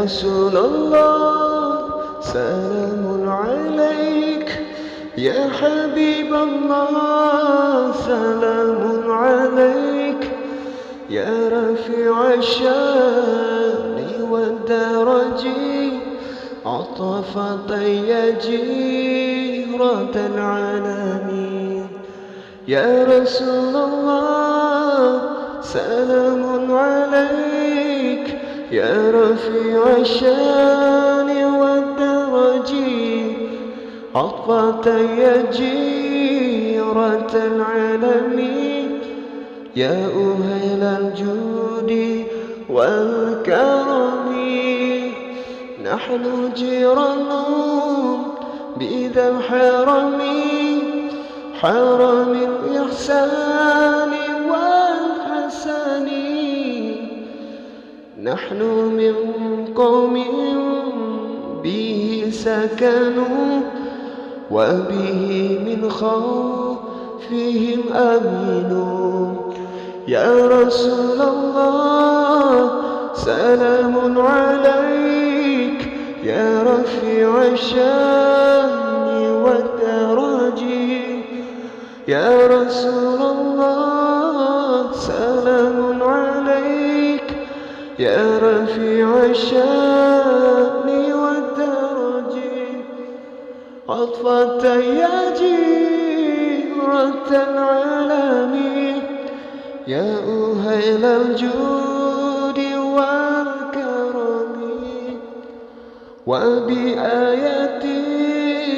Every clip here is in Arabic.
رسول الله سلام عليك، يا حبيب الله سلام عليك، يا رفيع الشان والدرج، عطفة يا جيرة العالمين. يا رسول الله سلام عليك، يا رفيع الشان والدرج، عطفة يا جيرة العالمين. يا أهل الجود والكرم، نحن جيران بذا الحرم، حرم الإحسان والحسن. نحن من قوم به سكنوا، وبه من خوفهم أمنوا. يا رسول الله سلام عليك، يا رفيع الشان والدرج. يا رسول الله سلام عليك، يا رفيع الشان والدرج، عطفة يا جيرة العالمين. يا أهل الجود والكرم، وبآيات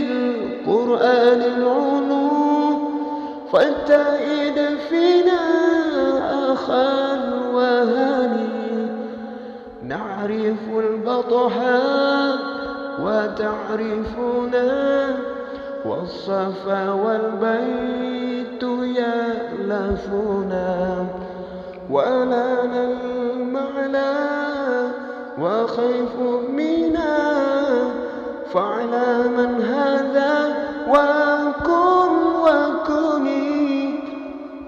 القرآن العلوم، فالتائد فينا أخا وهني. نعرف البطحاء وتعرفنا، والصفا والبيت يألفنا، ولنا المعنى وخيف منا، فاعلم من هذا وكن وكني.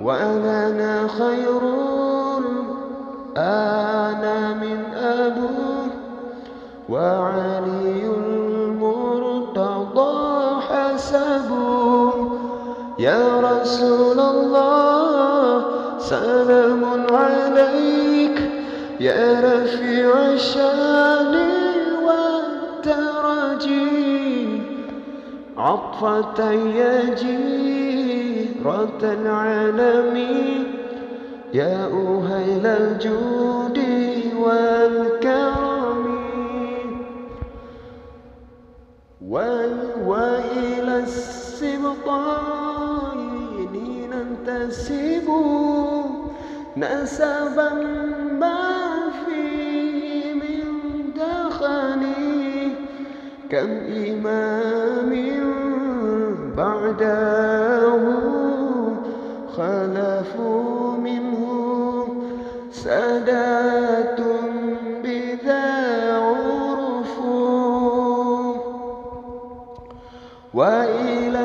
ولنا خير أنا من أبوه، وعلي المرتضى حسبه. يا رسول الله سلام عليك، يا رفيع الشان والدرج، عطفة يا جيرة العالمين. يا أهل الجود والكرم، وإلى السبطين ننتسب، نسبا ما فيه من دخن. كم إمام بعده خلفوا منه، سادات بذا عرفوا. وإلى